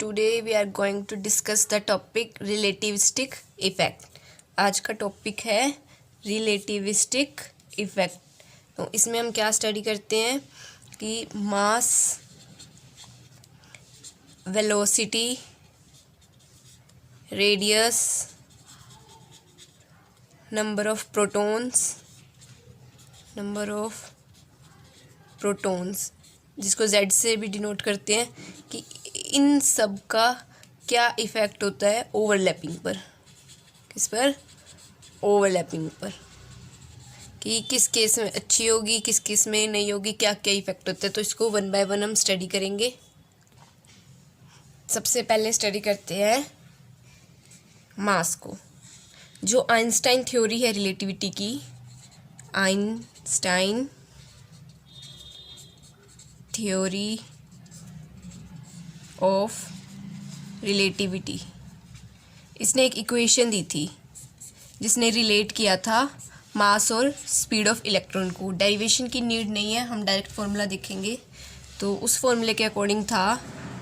today we are going to discuss the topic relativistic effect. आज का topic है relativistic effect. तो इसमें हम क्या स्टडी करते हैं कि mass, velocity, radius, number of protons जिसको Z से भी डिनोट करते हैं कि इन सब का क्या इफ़ेक्ट होता है ओवरलैपिंग पर। किस पर? ओवरलैपिंग पर, कि किस केस में अच्छी होगी, किस केस में नहीं होगी, क्या क्या इफ़ेक्ट होता है। तो इसको वन बाय वन हम स्टडी करेंगे। सबसे पहले स्टडी करते हैं मास को। जो आइंस्टाइन थ्योरी है रिलेटिविटी की, आइंस्टाइन थ्योरी ऑफ रिलेटिविटी, इसने एक इक्वेशन दी थी जिसने रिलेट किया था मास और स्पीड ऑफ इलेक्ट्रॉन को। डेरिवेशन की नीड नहीं है, हम डायरेक्ट फॉर्मूला देखेंगे। तो उस फॉर्मूले के अकॉर्डिंग था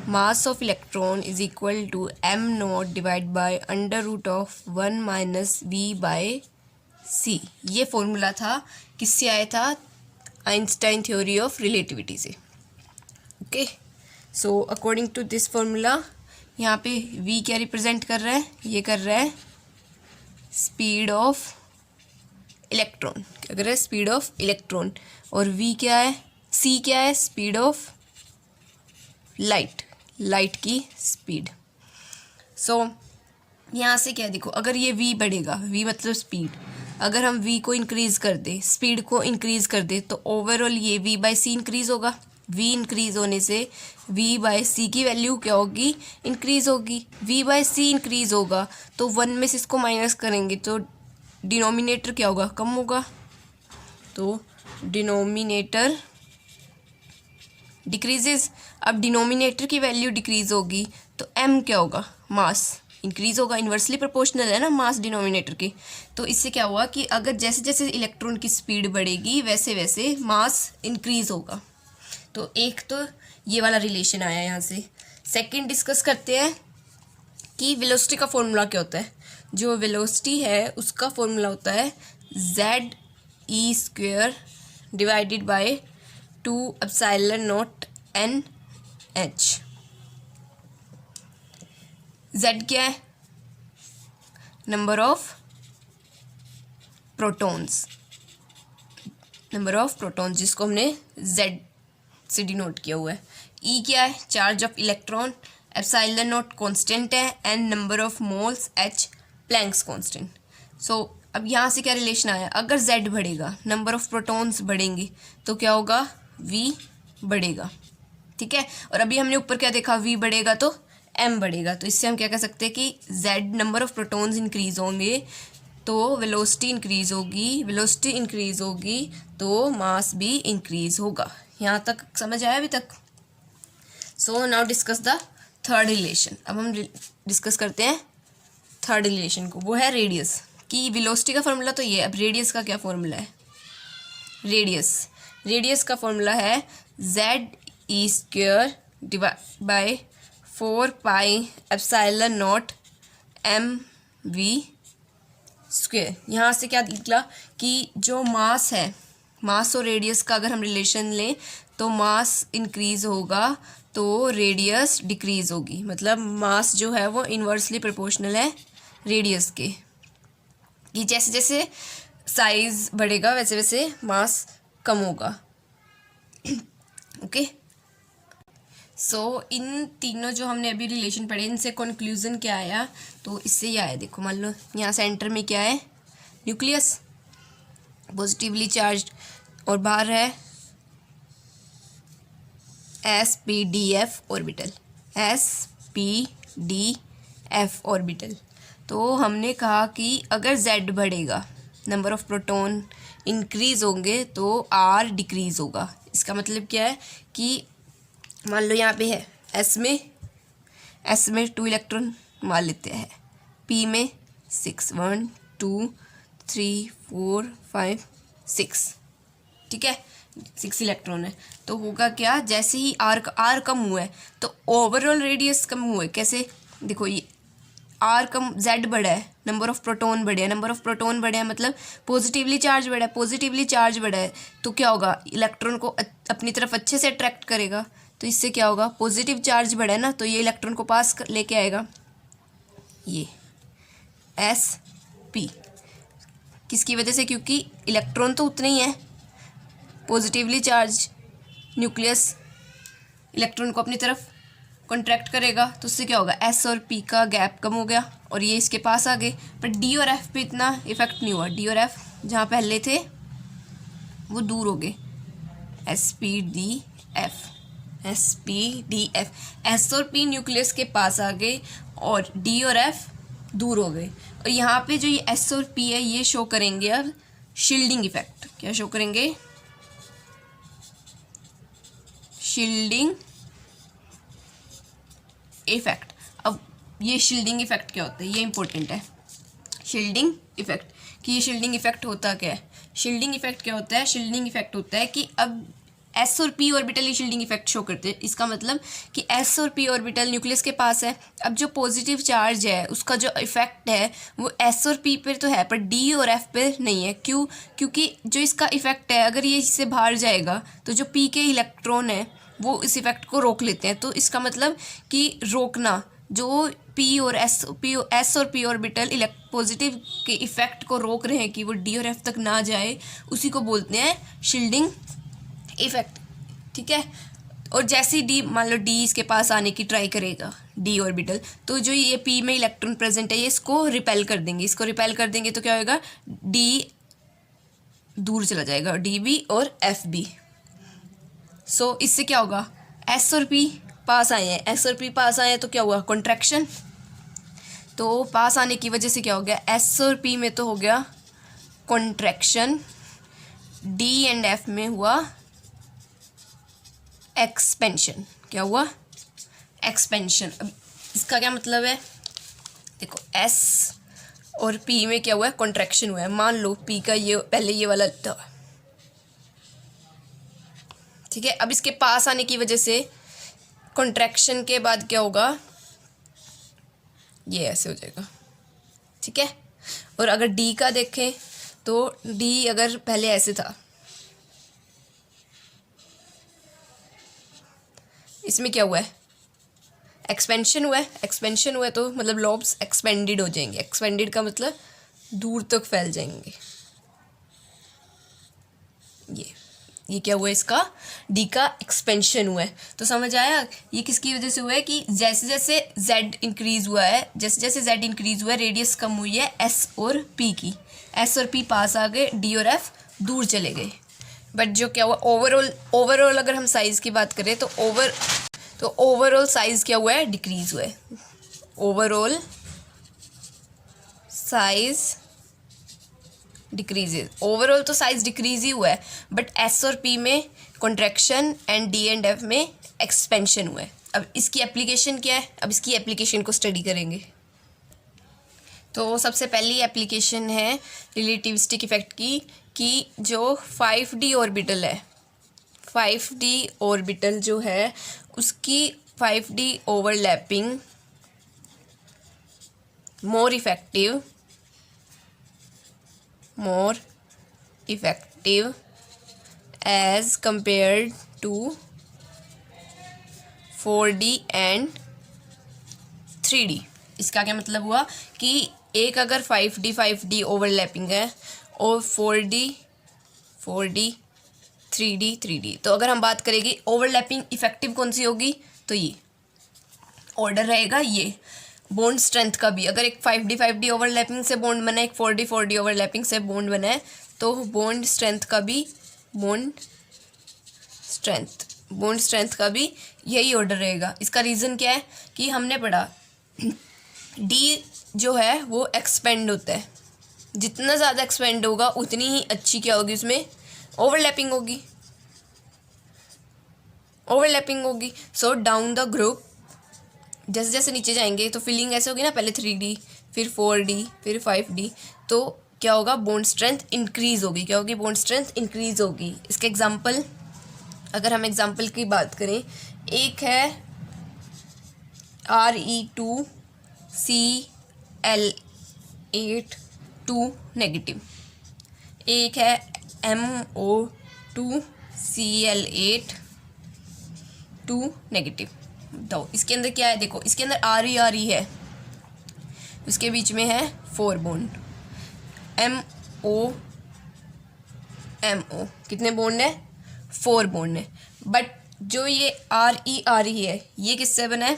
mass of electron is equal to M naught divide by under root of 1 minus V by C. ये फॉर्मूला था, किससे आया था? आइंस्टाइन थ्योरी ऑफ रिलेटिविटी से। Okay, so according to this formula यहाँ पे v क्या रिप्रेजेंट कर रहा है? ये कर रहा है स्पीड ऑफ इलेक्ट्रॉन। क्या कर रहा है? Speed of electron. और v क्या है? c क्या है? स्पीड ऑफ लाइट की स्पीड। सो यहाँ से क्या देखो, अगर ये v बढ़ेगा, v मतलब स्पीड, अगर हम v को इंक्रीज़ कर दें, स्पीड को इंक्रीज़ कर दें, तो ओवरऑल ये v बाई सी इंक्रीज़ होगा। v इंक्रीज़ होने से v बाई सी की वैल्यू क्या होगी? इंक्रीज़ होगी। v बाई सी इंक्रीज़ होगा तो 1 में से इसको माइनस करेंगे तो डिनोमिनेटर क्या होगा? कम होगा। तो डिनोमिनेटर डिक्रीजेज। अब डिनोमिनेटर की वैल्यू डिक्रीज़ होगी तो m क्या होगा? मास इंक्रीज़ होगा। इन्वर्सली प्रोपोर्शनल है ना मास डिनोमिनेटर के। तो इससे क्या हुआ कि अगर जैसे जैसे इलेक्ट्रॉन की स्पीड बढ़ेगी वैसे वैसे मास इंक्रीज़ होगा। तो एक तो ये वाला रिलेशन आया यहाँ से। सेकंड डिस्कस करते हैं कि वेलोसिटी का फॉर्मूला क्या होता है। जो वेलोसिटी है उसका फॉर्मूला होता है Z e square divided by 2 epsilon not an H. Z क्या है? नंबर ऑफ प्रोटॉन्स जिसको हमने जेड से डिनोट किया हुआ है। ई क्या है? Charge of electron. Epsilon naught constant है। N number of moles. H Planck's constant. So अब यहाँ से क्या रिलेशन आया? अगर जेड बढ़ेगा, नंबर ऑफ प्रोटॉन्स बढ़ेंगे तो क्या होगा? वी बढ़ेगा। ठीक है। और अभी हमने ऊपर क्या देखा? वी बढ़ेगा तो एम बढ़ेगा। तो इससे हम क्या कह सकते हैं कि Z number of protons increase होंगे तो वेलोसिटी इंक्रीज होगी तो मास भी इंक्रीज होगा। यहाँ तक समझ आया अभी तक? So now discuss the third relation. अब हम डिस्कस करते हैं थर्ड रिलेशन को, वो है रेडियस की। वेलोसिटी का फॉर्मूला तो ये। अब रेडियस का क्या फॉर्मूला है? रेडियस का फॉर्मूला है Z e square divide by 4 pi epsilon naught m v square. यहाँ से क्या निकला कि जो मास है, मास और रेडियस का अगर हम रिलेशन लें तो मास इंक्रीज़ होगा तो रेडियस डिक्रीज़ होगी। मतलब मास जो है वो इन्वर्सली प्रोपोर्शनल है रेडियस के, कि जैसे जैसे साइज़ बढ़ेगा वैसे वैसे मास कम होगा। ओके, सो इन तीनों जो हमने अभी रिलेशन पढ़े, इनसे कंक्लूजन क्या आया? तो इससे ये आया, देखो मान लो यहाँ सेंटर में क्या है? न्यूक्लियस पॉजिटिवली चार्ज, और बाहर है SPDF ऑर्बिटल। तो हमने कहा कि अगर Z बढ़ेगा, नंबर ऑफ प्रोटॉन इंक्रीज़ होंगे तो R डिक्रीज़ होगा। इसका मतलब क्या है कि मान लो यहाँ पे है S में 2 इलेक्ट्रॉन मान लेते हैं, P में 6, 1 2 3 4 5 6। ठीक है। 6 इलेक्ट्रॉन है, तो होगा क्या, जैसे ही आर कम हुआ है तो ओवरऑल रेडियस कम हुआ है। कैसे, देखो ये आर कम, जेड बढ़ा है, नंबर ऑफ प्रोटॉन बढ़े हैं, नंबर ऑफ प्रोटॉन बढ़े हैं मतलब पॉजिटिवली चार्ज बढ़ा है, पॉजिटिवली चार्ज बढ़ा है तो क्या होगा, इलेक्ट्रॉन को अपनी तरफ अच्छे से अट्रैक्ट करेगा। तो इससे क्या होगा, पॉजिटिव चार्ज बढ़ा है ना, तो ये इलेक्ट्रॉन को पास लेके आएगा, ये एस पी। किसकी वजह से, क्योंकि इलेक्ट्रॉन तो उतने ही है, पॉजिटिवली चार्ज न्यूक्लियस इलेक्ट्रॉन को अपनी तरफ कॉन्ट्रैक्ट करेगा, तो उससे क्या होगा, एस और पी का गैप कम हो गया और ये इसके पास आ गए। पर डी और एफ पे इतना इफेक्ट नहीं हुआ, डी और एफ जहाँ पहले थे वो दूर हो गए, S P D F, S P D F, S और पी न्यूक्लियस के पास आ गए और डी और एफ दूर हो गए। और यहाँ पे जो ये एस और पी है ये शो करेंगे अब शील्डिंग इफेक्ट। क्या शो करेंगे, शील्डिंग इफेक्ट। अब ये शील्डिंग इफेक्ट क्या होता है, ये इंपॉर्टेंट है, शील्डिंग इफेक्ट, कि ये शील्डिंग इफेक्ट होता क्या है। शील्डिंग इफेक्ट क्या होता है, शील्डिंग इफेक्ट होता है कि अब एस और पी ऑर्बिटल ये शील्डिंग इफेक्ट शो करते हैं। इसका मतलब कि एस और पी ऑर्बिटल न्यूक्लियस के पास है, अब जो पॉजिटिव चार्ज है उसका जो इफेक्ट है वो एस और पी पर तो है पर डी और एफ पर नहीं है। क्यों, क्योंकि जो इसका इफेक्ट है अगर ये इससे बाहर जाएगा तो जो पी के इलेक्ट्रॉन है वो इस इफेक्ट को रोक लेते हैं। तो इसका मतलब कि रोकना, जो पी और एस और पी ऑर्बिटल पॉजिटिव के इफेक्ट को रोक रहे हैं कि वो डी और एफ तक ना जाए, उसी को बोलते हैं शील्डिंग इफेक्ट। ठीक है, और जैसे ही डी, मान लो डी इसके पास आने की ट्राई करेगा डी ऑर्बिटल, तो जो ये पी में इलेक्ट्रॉन प्रेजेंट है ये इसको रिपेल कर देंगे, इसको रिपेल कर देंगे तो क्या होगा, डी दूर चला जाएगा, डी बी और एफ बी। सो इससे क्या होगा, एस और पी पास आए हैं, एस और पी पास आए हैं तो क्या हुआ, कॉन्ट्रैक्शन। तो पास आने की वजह से क्या हो गया, एस और पी में तो हो गया कॉन्ट्रैक्शन, डी एंड एफ में हुआ एक्सपेंशन। क्या हुआ, एक्सपेंशन। अब इसका क्या मतलब है, देखो एस और पी में क्या हुआ है, कॉन्ट्रैक्शन हुआ है। मान लो पी का ये पहले ये वाला था, ठीक है, अब इसके पास आने की वजह से कॉन्ट्रैक्शन के बाद क्या होगा, ये ऐसे हो जाएगा। ठीक है, और अगर डी का देखें तो डी अगर पहले ऐसे था, इसमें क्या हुआ है, एक्सपेंशन हुआ है। एक्सपेंशन हुआ है तो मतलब लॉब्स एक्सपेंडेड हो जाएंगे, एक्सपेंडेड का मतलब दूर तक फैल जाएंगे। ये क्या हुआ है, इसका डी का एक्सपेंशन हुआ है। तो समझ आया, ये किसकी वजह से हुआ है कि जैसे जैसे जेड इंक्रीज हुआ है, जैसे जैसे जेड इंक्रीज हुआ है रेडियस कम हुई है एस और पी की, एस और पी पास आ गए, डी और एफ दूर चले गए। बट जो क्या हुआ, ओवरऑल अगर हम साइज़ की बात करें तो ओवरऑल साइज़ क्या हुआ है, डिक्रीज हुआ है। ओवरऑल साइज़ डिक्रीजेज, ओवरऑल तो साइज डिक्रीज ही हुआ है, बट एस और पी में contraction and D and F में एक्सपेंशन हुआ है। अब इसकी एप्लीकेशन क्या है, अब इसकी एप्लीकेशन को स्टडी करेंगे। तो सबसे पहली एप्लीकेशन है रिलेटिविस्टिक इफेक्ट की, कि जो 5d ऑर्बिटल है, 5d ऑर्बिटल जो है उसकी 5d overlapping more effective as compared to 4D and 3D। इसका क्या मतलब हुआ कि एक अगर 5D ओवरलैपिंग है और 4D 3D, तो अगर हम बात करेंगे ओवरलैपिंग इफेक्टिव कौन सी होगी, तो ये ऑर्डर रहेगा। ये बॉन्ड स्ट्रेंथ का भी, अगर एक 5D ओवरलैपिंग से बॉन्ड बना है, एक 4D ओवरलैपिंग से बॉन्ड बना है, तो बॉन्ड स्ट्रेंथ का भी यही ऑर्डर रहेगा। इसका रीज़न क्या है कि हमने पढ़ा डी जो है वो एक्सपेंड होता है, जितना ज़्यादा एक्सपेंड होगा उतनी ही अच्छी क्या होगी, उसमें ओवरलैपिंग होगी। सो डाउन द ग्रुप जैसे जैसे नीचे जाएंगे तो फिलिंग ऐसे होगी ना, पहले 3D फिर 4D फिर 5D, तो क्या होगा, बॉन्ड स्ट्रेंथ इंक्रीज होगी। क्या होगी, बॉन्ड स्ट्रेंथ इंक्रीज होगी। इसके एग्जांपल, अगर हम एग्जांपल की बात करें, एक है Re2Cl8 नेगेटिव, एक है MO2Cl8 नेगेटिव। तो इसके अंदर क्या है, देखो इसके अंदर Re है, इसके बीच में है 4 बॉन्ड, MO कितने बॉन्ड है, 4 बॉन्ड है। बट जो ये Re है, ये किससे बना है,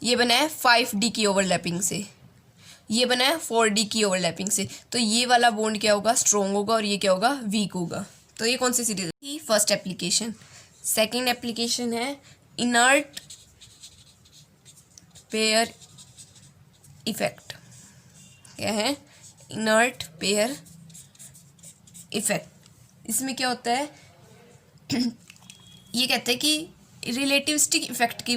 ये बना है 5D की ओवरलैपिंग से, ये बना है 4D की ओवरलैपिंग से। तो ये वाला बॉन्ड क्या होगा, स्ट्रॉन्ग होगा, और ये क्या होगा, वीक होगा। तो ये कौन सी सीरीज है, फर्स्ट एप्लीकेशन। सेकंड एप्लीकेशन है इनर्ट पेयर इफेक्ट। क्या है, इनर्ट पेयर इफेक्ट। इसमें क्या होता है ये कहते हैं कि रिलेटिविस्टिक इफेक्ट की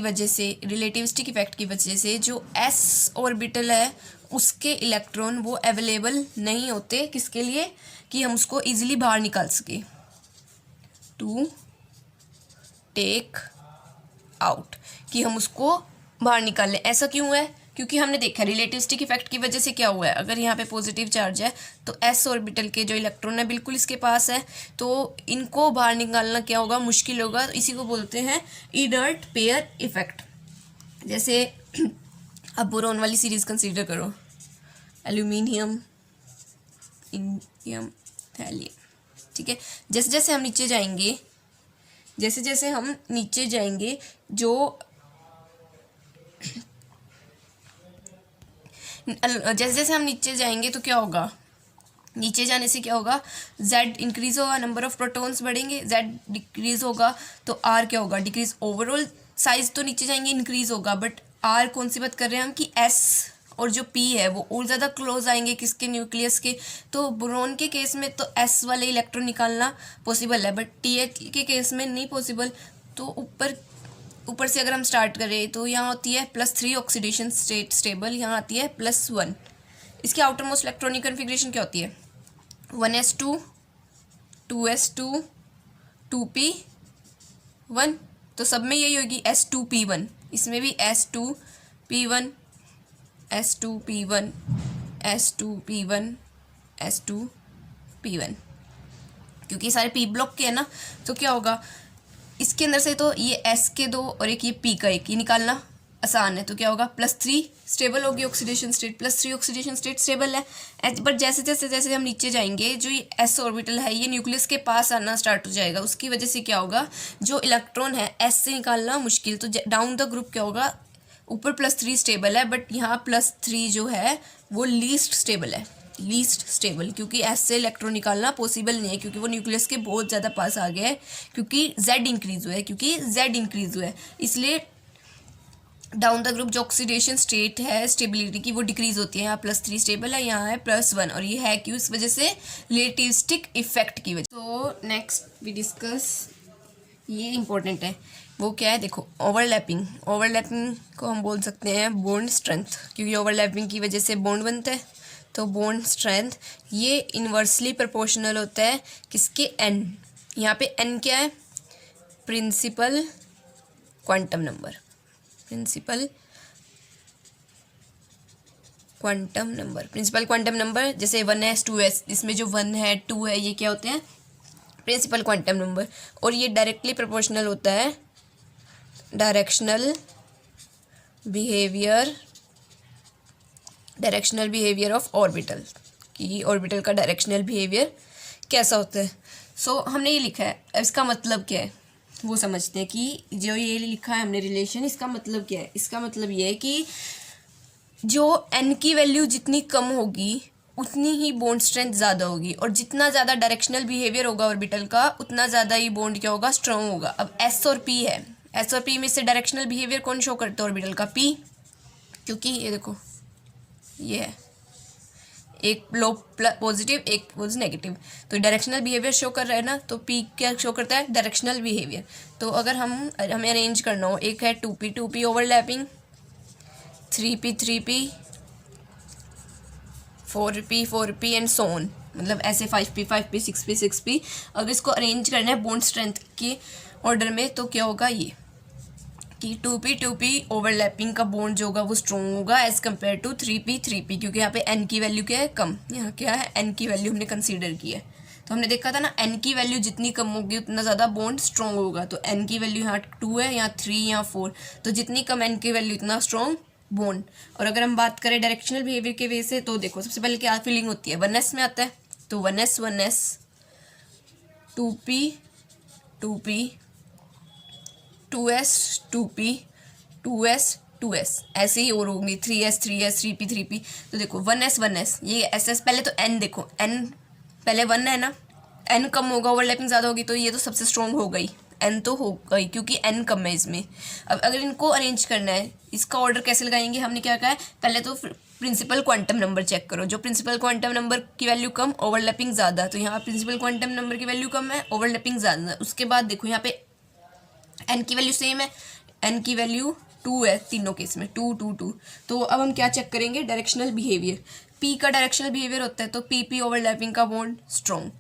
वजह से जो s ऑर्बिटल है उसके इलेक्ट्रॉन वो अवेलेबल नहीं होते, किसके लिए, कि हम उसको इजीली बाहर निकाल सके, टू टेक आउट, कि हम उसको बाहर निकाल लें। ऐसा क्यों है, क्योंकि हमने देखा रिलेटिविस्टिक इफेक्ट की वजह से क्या हुआ है, अगर यहाँ पे पॉजिटिव चार्ज है तो s ऑर्बिटल के जो इलेक्ट्रॉन है बिल्कुल इसके पास है, तो इनको बाहर निकालना क्या होगा, मुश्किल होगा। तो इसी को बोलते हैं इनर्ट पेयर इफेक्ट। जैसे अब बोरोन वाली सीरीज कंसीडर करो, एल्यूमिनियम, इंडियम, थैलियम, ठीक है। जैसे जैसे हम नीचे जाएंगे, जो जैसे हम नीचे जाएंगे तो क्या होगा, नीचे जाने से क्या होगा, z इंक्रीज होगा, नंबर ऑफ प्रोटॉन्स बढ़ेंगे, z डिक्रीज होगा तो r क्या होगा, डिक्रीज। ओवरऑल साइज तो नीचे जाएंगे इंक्रीज होगा, बट r कौन सी बात कर रहे हैं हम, कि s और जो p है वो और ज़्यादा क्लोज आएंगे किसके, न्यूक्लियस के। तो बोरोन के केस में तो s वाले इलेक्ट्रॉन निकालना पॉसिबल है, बट Th के केस में नहीं पॉसिबल। तो ऊपर से अगर हम स्टार्ट करें तो यहाँ होती है +3 ऑक्सीडेशन स्टेट स्टेबल, यहाँ आती है +1। इसकी आउटर मोस्ट इलेक्ट्रॉनिक कन्फिग्रेशन क्या होती है, 1s2 2s2 2p1। तो सब में यही होगी s2p1, इसमें भी s2p1 s2p1 s2p1 s2p1, क्योंकि सारे p ब्लॉक के है ना। तो क्या होगा, इसके अंदर से तो ये s के 2 और एक ये p का 1 ये निकालना आसान है। तो क्या होगा, +3 स्टेबल होगी oxidation state, +3 oxidation state stable है। बट जैसे हम नीचे जाएंगे, जो ये s ऑर्बिटल है ये न्यूक्लियस के पास आना स्टार्ट हो जाएगा। उसकी वजह से क्या होगा, जो इलेक्ट्रॉन है s से निकालना मुश्किल। तो डाउन द ग्रुप क्या होगा, ऊपर +3 स्टेबल है, बट यहाँ +3 जो है वो लीस्ट स्टेबल है, लीस्ट स्टेबल, क्योंकि s से इलेक्ट्रॉन निकालना पॉसिबल नहीं है, क्योंकि वो न्यूक्लियस के बहुत ज़्यादा पास आ गया है, क्योंकि z इंक्रीज हुआ है, इसलिए डाउन द ग्रुप जो ऑक्सीडेशन स्टेट है स्टेबिलिटी की वो डिक्रीज होती है। यहाँ +3 स्टेबल है, यहाँ है +1, और ये है क्यों, इस वजह से रिलेटिविस्टिक इफेक्ट की वजह। तो नेक्स्ट वी डिस्कस, ये इंपॉर्टेंट है, वो क्या है, देखो ओवरलैपिंग को हम बोल सकते हैं बॉन्ड स्ट्रेंथ, क्योंकि ओवरलैपिंग की वजह से बॉन्ड बनता है। तो बॉन्ड स्ट्रेंथ ये इन्वर्सली प्रोपोर्शनल होता है किसके, n। यहाँ पे n क्या है, principal quantum number, principal quantum number. जैसे 1s 2s, इसमें जो 1 है 2 है ये क्या होते हैं, प्रिंसिपल क्वांटम नंबर। और ये डायरेक्टली प्रोपोर्शनल होता है डायरेक्शनल बिहेवियर ऑफ ऑर्बिटल, कि ऑर्बिटल का डायरेक्शनल बिहेवियर कैसा होता है। सो हमने ये लिखा है, इसका मतलब क्या है वो समझते हैं, कि जो ये लिखा है हमने रिलेशन, इसका मतलब क्या है। इसका मतलब ये है कि जो n की वैल्यू जितनी कम होगी उतनी ही बॉन्ड स्ट्रेंथ ज़्यादा होगी, और जितना ज़्यादा डायरेक्शनल बिहेवियर होगा ऑर्बिटल का उतना ज़्यादा ही बॉन्ड क्या होगा, स्ट्रॉन्ग होगा। अब s और p है, s और p में से डायरेक्शनल बिहेवियर कौन शो करता है ऑर्बिटल का, p, क्योंकि ये देखो ये है एक पॉजिटिव एक नेगेटिव, तो डायरेक्शनल बिहेवियर शो कर रहा है ना। तो p क्या शो करता है, डायरेक्शनल बिहेवियर। तो अगर हमें अरेंज करना हो, एक है 2p overlapping, 3p 4p and so on, मतलब ऐसे 5p 5p 6p 6p। अगर इसको अरेंज करना है बॉन्ड स्ट्रेंथ के ऑर्डर में तो क्या होगा ये कि 2p ओवरलैपिंग का बॉन्ड जो होगा वो स्ट्रॉन्ग होगा एज कम्पेयर टू 3p क्योंकि यहाँ पे n की वैल्यू क्या है, कम। यहाँ क्या है, n की वैल्यू हमने कंसीडर की है। तो हमने देखा था ना, n की वैल्यू जितनी कम होगी उतना ज़्यादा बॉन्ड स्ट्रॉन्ग होगा। तो n की वैल्यू यहाँ 2 है, यहाँ 3, यहाँ 4। तो जितनी कम n की वैल्यू उतना स्ट्रॉन्ग बॉन्ड। और अगर हम बात करें डायरेक्शनल बिहेवियर के वे से, तो देखो सबसे पहले क्या फीलिंग होती है, 1s में आता है। तो 1s 2p 2s 2p 2s ऐसे ही और होंगी 3s 3p 3p। तो देखो 1s ये ss, पहले तो n देखो, n पहले 1 है ना, n कम होगा, ओवरलैपिंग ज़्यादा होगी, तो ये तो सबसे स्ट्रॉन्ग हो गई, n तो हो गई क्योंकि n कम है इसमें। अब अगर इनको अरेंज करना है, इसका ऑर्डर कैसे लगाएंगे, हमने क्या कहा है, पहले तो प्रिंसिपल क्वांटम नंबर चेक करो। जो प्रिंसिपल क्वांटम नंबर की वैल्यू कम, ओवरलैपिंग ज़्यादा, तो यहाँ प्रिंसिपल क्वांटम नंबर की वैल्यू कम है, ओवरलैपिंग ज़्यादा। उसके बाद देखो यहाँ पे n की वैल्यू सेम है, n की वैल्यू 2 है तीनों केस में, 2 2 2। तो अब हम क्या चेक करेंगे, डायरेक्शनल बिहेवियर। p का डायरेक्शनल बिहेवियर होता है तो p ओवरलैपिंग का बॉन्ड स्ट्रॉन्ग।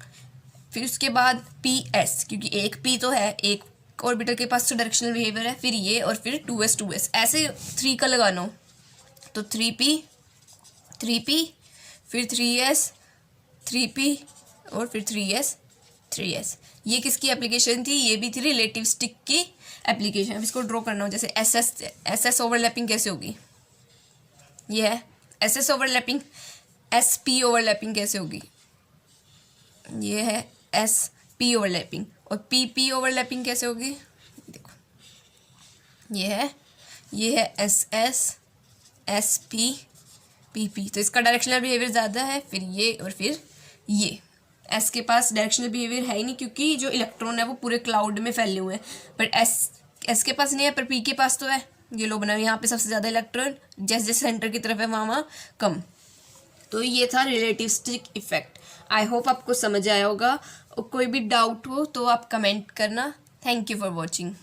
फिर उसके बाद ps, क्योंकि एक p तो है, एक ऑर्बिटल के पास तो डायरेक्शनल बिहेवियर है, फिर ये, और फिर 2s ऐसे 3 का लगाना हो तो 3p फिर 3s 3p और फिर 3s। ये किसकी एप्लीकेशन थी, ये भी थी रिलेटिव स्टिक की एप्लीकेशन। अब इसको ड्रॉ करना हो, जैसे एस ओवरलैपिंग कैसे होगी, ये है एस ओवरलैपिंग। sp ओवरलैपिंग कैसे होगी, ये है sp ओवरलैपिंग। और pp ओवरलैपिंग कैसे होगी, देखो ये है ss sp pp। तो इसका डायरेक्शनल बिहेवियर ज़्यादा है, फिर ये और फिर ये। s के पास डायरेक्शनल बिहेवियर है ही नहीं क्योंकि जो इलेक्ट्रॉन है वो पूरे क्लाउड में फैले हुए हैं, पर s के पास नहीं है, पर p के पास तो है। ये लो बना, यहाँ पे सबसे ज़्यादा इलेक्ट्रॉन जैसे जैसे सेंटर की तरफ है वहाँ कम। तो ये था रिलेटिविस्टिक इफेक्ट। आई होप आपको समझ आया होगा। कोई भी डाउट हो तो आप कमेंट करना। Thank you for watching.